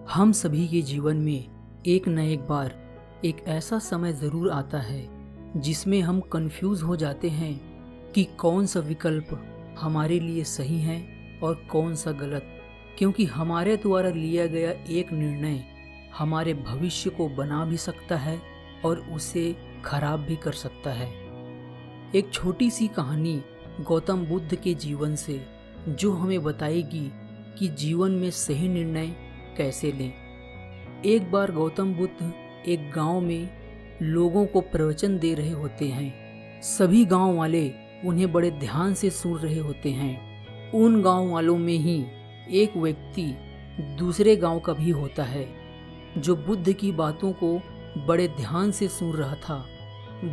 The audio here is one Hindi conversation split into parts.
हम सभी के जीवन में एक न एक बार एक ऐसा समय ज़रूर आता है जिसमें हम कंफ्यूज हो जाते हैं कि कौन सा विकल्प हमारे लिए सही है और कौन सा गलत, क्योंकि हमारे द्वारा लिया गया एक निर्णय हमारे भविष्य को बना भी सकता है और उसे खराब भी कर सकता है। एक छोटी सी कहानी गौतम बुद्ध के जीवन से जो हमें बताएगी कि जीवन में सही निर्णय कैसे लें। एक बार गौतम बुद्ध एक गांव में लोगों को प्रवचन दे रहे होते हैं। सभी गांव वाले उन्हें बड़े ध्यान से सुन रहे होते हैं। उन गांव वालों में ही एक व्यक्ति दूसरे गांव का भी होता है जो बुद्ध की बातों को बड़े ध्यान से सुन रहा था।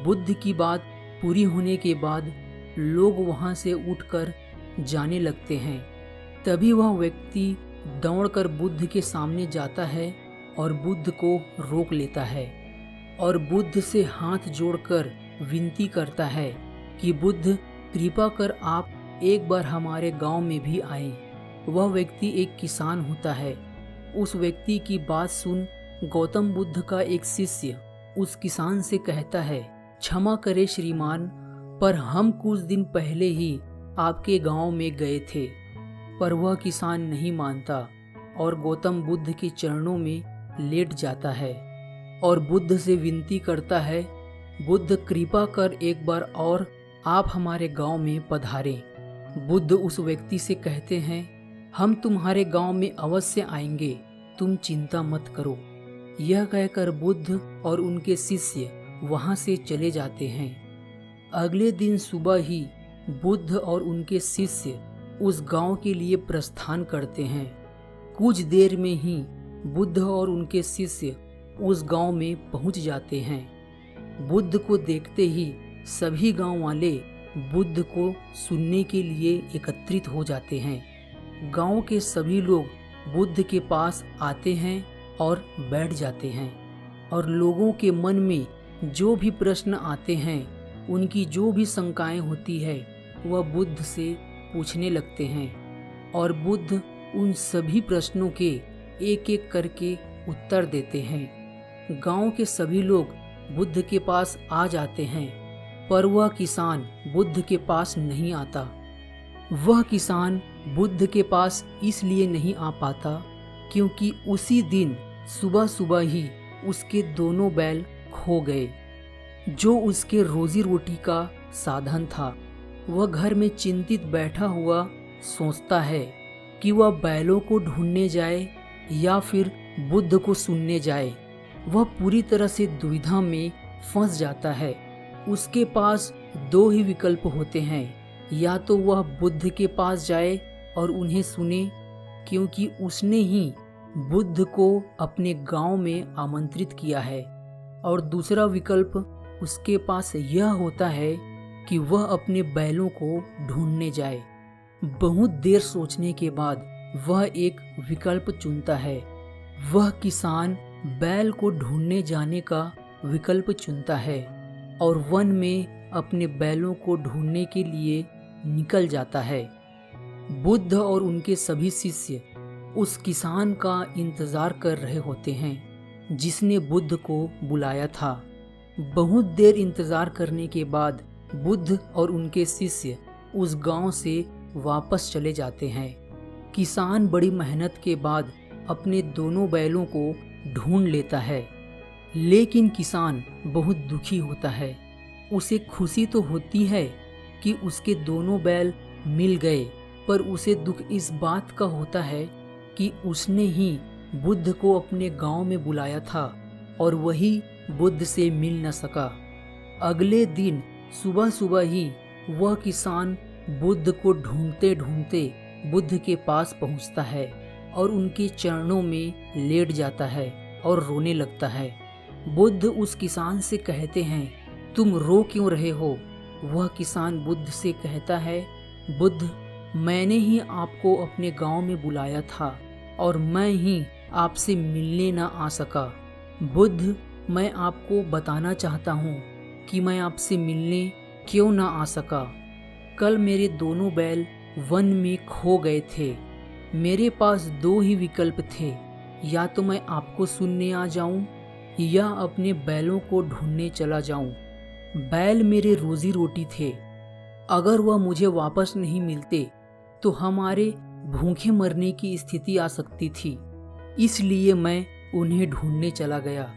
बुद्ध की बात पूरी होने के बाद लोग वहां से उठकर जाने लगते हैं। तभी वह व्यक्ति दौड़कर बुद्ध के सामने जाता है और बुद्ध को रोक लेता है और बुद्ध से हाथ जोड़कर विनती करता है कि बुद्ध कृपा कर आप एक बार हमारे गांव में भी आएं। वह व्यक्ति एक किसान होता है। उस व्यक्ति की बात सुन गौतम बुद्ध का एक शिष्य उस किसान से कहता है, क्षमा करे श्रीमान, पर हम कुछ दिन पहले ही आपके गांव में गए थे। पर वह किसान नहीं मानता और गौतम बुद्ध के चरणों में लेट जाता है और बुद्ध से विनती करता है, बुद्ध कृपा कर एक बार और आप हमारे गांव में पधारें। बुद्ध उस व्यक्ति से कहते हैं, हम तुम्हारे गांव में अवश्य आएंगे, तुम चिंता मत करो। यह कहकर बुद्ध और उनके शिष्य वहां से चले जाते हैं। अगले दिन सुबह ही बुद्ध और उनके शिष्य उस गांव के लिए प्रस्थान करते हैं। कुछ देर में ही बुद्ध और उनके शिष्य उस गांव में पहुंच जाते हैं। बुद्ध को देखते ही सभी गांव वाले बुद्ध को सुनने के लिए एकत्रित हो जाते हैं। गांव के सभी लोग बुद्ध के पास आते हैं और बैठ जाते हैं और लोगों के मन में जो भी प्रश्न आते हैं, उनकी जो भी शंकाएं होती है, वह बुद्ध से पूछने लगते हैं और बुद्ध उन सभी प्रश्नों के एक एक करके उत्तर देते हैं। गांव के सभी लोग बुद्ध के पास आ जाते हैं, पर वह किसान बुद्ध के पास नहीं आता। वह किसान बुद्ध के पास इसलिए नहीं आ पाता क्योंकि उसी दिन सुबह सुबह ही उसके दोनों बैल खो गए, जो उसके रोजी रोटी का साधन था। वह घर में चिंतित बैठा हुआ सोचता है कि वह बैलों को ढूंढने जाए या फिर बुद्ध को सुनने जाए। वह पूरी तरह से दुविधा में फंस जाता है। उसके पास दो ही विकल्प होते हैं, या तो वह बुद्ध के पास जाए और उन्हें सुने क्योंकि उसने ही बुद्ध को अपने गांव में आमंत्रित किया है, और दूसरा विकल्प उसके पास यह होता है कि वह अपने बैलों को ढूंढने जाए। बहुत देर सोचने के बाद वह एक विकल्प चुनता है। वह किसान बैल को ढूंढने जाने का विकल्प चुनता है और वन में अपने बैलों को ढूंढने के लिए निकल जाता है। बुद्ध और उनके सभी शिष्य उस किसान का इंतजार कर रहे होते हैं जिसने बुद्ध को बुलाया था। बहुत देर इंतजार करने के बाद बुद्ध और उनके शिष्य उस गांव से वापस चले जाते हैं। किसान बड़ी मेहनत के बाद अपने दोनों बैलों को ढूंढ लेता है, लेकिन किसान बहुत दुखी होता है। उसे खुशी तो होती है कि उसके दोनों बैल मिल गए, पर उसे दुख इस बात का होता है कि उसने ही बुद्ध को अपने गांव में बुलाया था और वही बुद्ध से मिल न सका। अगले दिन सुबह सुबह ही वह किसान बुद्ध को ढूंढते ढूंढते बुद्ध के पास पहुंचता है और उनके चरणों में लेट जाता है और रोने लगता है। बुद्ध उस किसान से कहते हैं, तुम रो क्यों रहे हो? वह किसान बुद्ध से कहता है, बुद्ध, मैंने ही आपको अपने गांव में बुलाया था और मैं ही आपसे मिलने न आ सका। बुद्ध, मैं आपको बताना चाहता हूँ कि मैं आपसे मिलने क्यों ना आ सका। कल मेरे दोनों बैल वन में खो गए थे। मेरे पास दो ही विकल्प थे, या तो मैं आपको सुनने आ जाऊं या अपने बैलों को ढूंढने चला जाऊं। बैल मेरे रोजी रोटी थे। अगर वह मुझे वापस नहीं मिलते तो हमारे भूखे मरने की स्थिति आ सकती थी। इसलिए मैं उन्हें ढूंढने चला गया।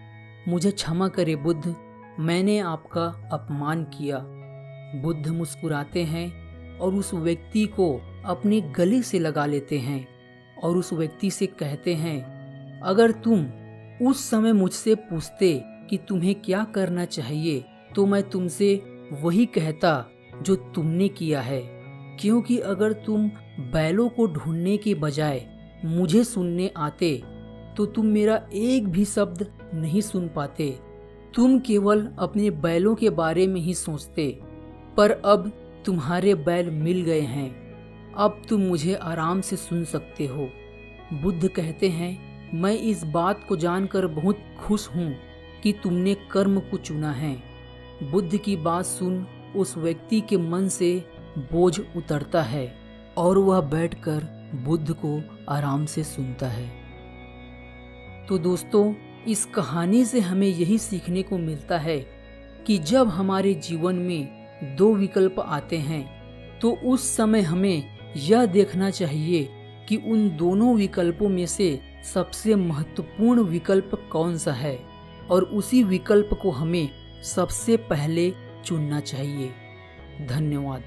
मुझे क्षमा करे बुद्ध, मैंने आपका अपमान किया। बुद्ध मुस्कुराते हैं और उस व्यक्ति को अपने गले से लगा लेते हैं और उस व्यक्ति से कहते हैं, अगर तुम उस समय मुझसे पूछते कि तुम्हें क्या करना चाहिए तो मैं तुमसे वही कहता जो तुमने किया है, क्योंकि अगर तुम बैलों को ढूंढने के बजाय मुझे सुनने आते तो तुम मेरा एक भी शब्द नहीं सुन पाते। तुम केवल अपने बैलों के बारे में ही सोचते, पर अब तुम्हारे बैल मिल गए हैं। अब तुम मुझे आराम से सुन सकते हो। बुद्ध कहते हैं, मैं इस बात को जानकर बहुत खुश हूँ कि तुमने कर्म को चुना है। बुद्ध की बात सुन उस व्यक्ति के मन से बोझ उतरता है और वह बैठकर बुद्ध को आराम से सुनता है। तो दोस्तों, इस कहानी से हमें यही सीखने को मिलता है कि जब हमारे जीवन में दो विकल्प आते हैं तो उस समय हमें यह देखना चाहिए कि उन दोनों विकल्पों में से सबसे महत्वपूर्ण विकल्प कौन सा है और उसी विकल्प को हमें सबसे पहले चुनना चाहिए। धन्यवाद।